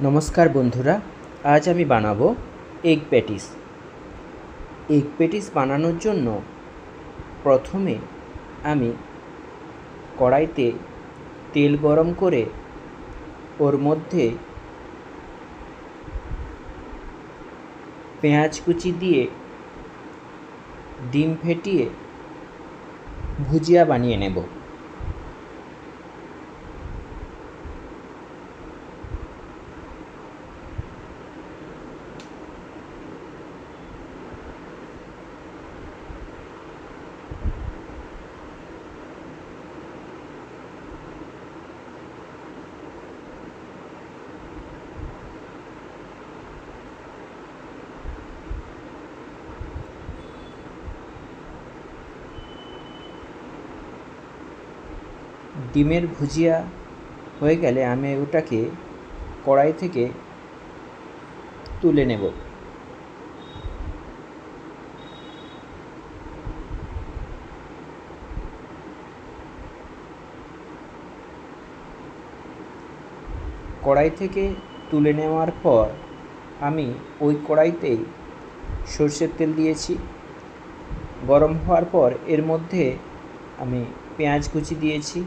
নমস্কার বন্ধুরা, আজ আমি বানাবো এগ প্যাটিস। এগ প্যাটিস বানানোর জন্য প্রথমে আমি কড়াইতে তেল গরম করে ওর মধ্যে পেঁয়াজ কুচি দিয়ে ডিম ফেটিয়ে ভুজিয়া বানিয়ে নেব। ডিমের ভুজিয়া হয়ে গেলে আমি ওটাকে কড়াই থেকে তুলে নেব। কড়াই থেকে তুলে নেওয়ার পর আমি ওই কড়াইতেই সরষের তেল দিয়েছি। গরম হওয়ার পর এর মধ্যে আমি পেঁয়াজ কুচি দিয়েছি।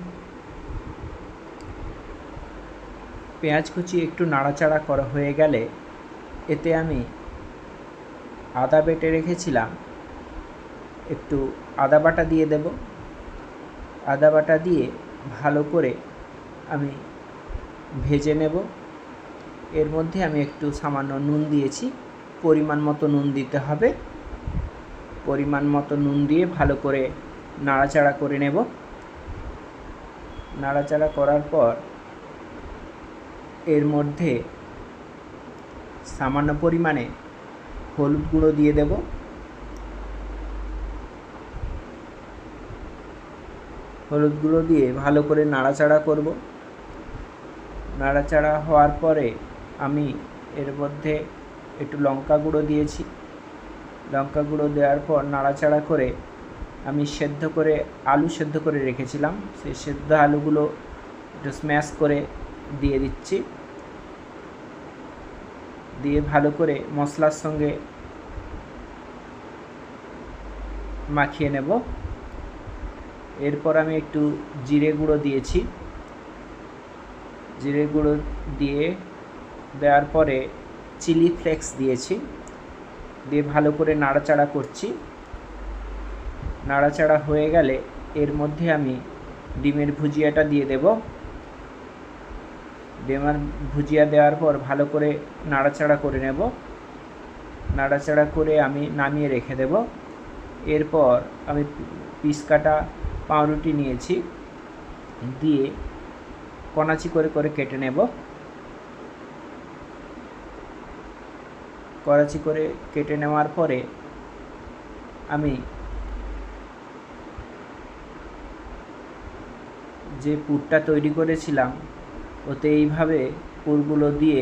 পেঁয়াজ কুচি একটু নাড়াচাড়া করা হয়ে গেলে এতে আমি আদা বেটে রেখেছিলাম, একটু আদা বাটা দিয়ে দেব। আদা বাটা দিয়ে ভালো করে আমি ভেজে নেব। এর মধ্যে আমি একটু সামান্য নুন দিয়েছি, পরিমাণ মতো নুন দিতে হবে। পরিমাণ মতো নুন দিয়ে ভালো করে নাড়াচাড়া করে নেব। নাড়াচাড়া করার পর এর মধ্যে সামান্য পরিমাণে হলুদ গুঁড়ো দিয়ে দেব। হলুদ গুঁড়ো দিয়ে ভালো করে নাড়াচাড়া করব। নাড়াচাড়া হওয়ার পরে আমি এর মধ্যে একটু লঙ্কা গুঁড়ো দিয়েছি। লঙ্কা গুঁড়ো দেওয়ার পর নাড়াচাড়া করে আমি আলু সেদ্ধ করে রেখেছিলাম, সেই সেদ্ধ আলুগুলো একটু স্ম্যাশ করে দিয়ে দিচ্ছি। দিয়ে ভালো করে মশলার সঙ্গে মাখিয়ে নেব। এরপর আমি একটু জিরে গুঁড়ো দিয়েছি। জিরে গুঁড়ো দেওয়ার পরে চিলি ফ্লেক্স দিয়েছি। দিয়ে ভালো করে নাড়াচাড়া করছি। নাড়াচাড়া হয়ে গেলে এর মধ্যে আমি ডিমের ভুজিয়াটা দিয়ে দেব। ডিমের ভুজিয়া দেওয়ার পর ভালো করে নাড়াচাড়া করে নেব। নাড়াচাড়া করে আমি নামিয়ে রেখে দেব। এরপর আমি পিস কাটা পাউরুটি নিয়েছি, দিয়ে কনাচি করে করে কেটে নেব। কনাচি করে কেটে নেওয়ার পরে আমি যে পুরটা তৈরি করেছিলাম ওতে এইভাবে পুরগুলো দিয়ে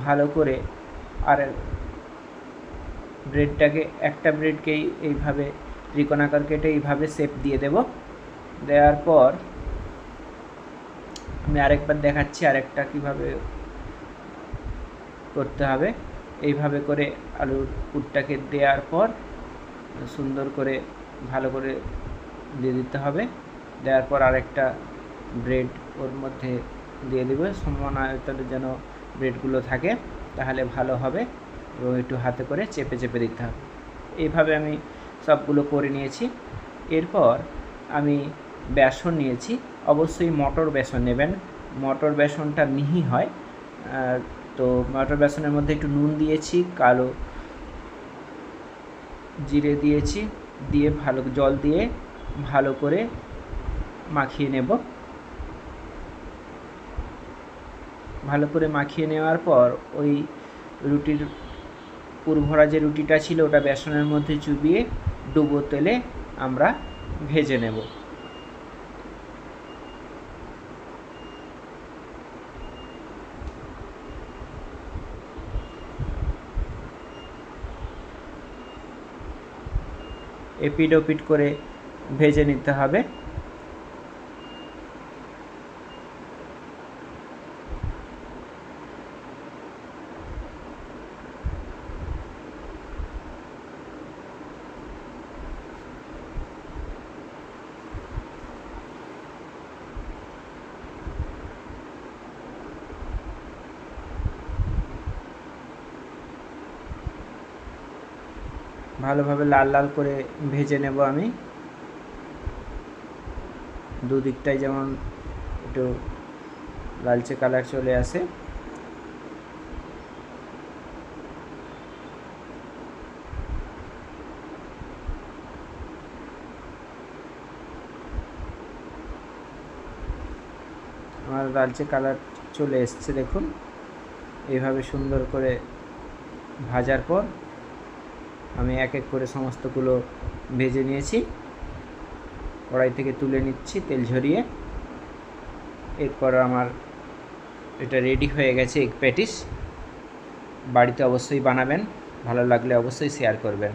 ভালো করে, আর একটা ব্রেডকেই এইভাবে ত্রিকোণাকার কেটে এইভাবে শেপ দিয়ে দেব। দেওয়ার পর আমি আরেকবার দেখাচ্ছি আরেকটা কিভাবে করতে হবে। এইভাবে করে আলুর পুরটাকে দেওয়ার পর সুন্দর করে ভালো করে দিয়ে দিতে হবে। দেওয়ার পর আরেকটা ব্রেড ওর মধ্যে দিয়ে দেবে, সমান আয়তনের যেন ব্রেডগুলো থাকে, তাহলে ভালো হবে। এবং একটু হাতে করে চেপে চেপে দিতে হবে। এইভাবে আমি সবগুলো করে নিয়েছি। এরপর আমি বেসন নিয়েছি, অবশ্যই মটর বেসন নেবেন। মটর বেসনটা মিহি হয়। তো মটর বেসনের মধ্যে একটু নুন দিয়েছি, কালো জিরে দিয়েছি, দিয়ে জল দিয়ে ভালো করে মাখিয়ে নেব। ভালো করে মাখিয়ে নেওয়ার পর ওই রুটির পুরভরা যে রুটিটা ছিল ওটা বেসনের মধ্যে চুবিয়ে ডুবো তেলে আমরা ভেজে নেব। এপিট ওপিট করে ভেজে নিতে হবে। ভালোভাবে লাল লাল করে ভেজে নেব আমি, দুদিকটাই যেমন একটু লালচে কালার চলে আসে। আমার লালচে কালার চলে এসছে দেখুন। এইভাবে সুন্দর করে ভাজার পর আমি এক এক করে সমস্তগুলো ভেজে নিয়েছি, কড়াই থেকে তুলে নিচ্ছি তেল ঝরিয়ে। এরপর আমার এটা রেডি হয়ে গেছে এগ প্যাটিস। বাড়িতে অবশ্যই বানাবেন, ভালো লাগলে অবশ্যই শেয়ার করবেন।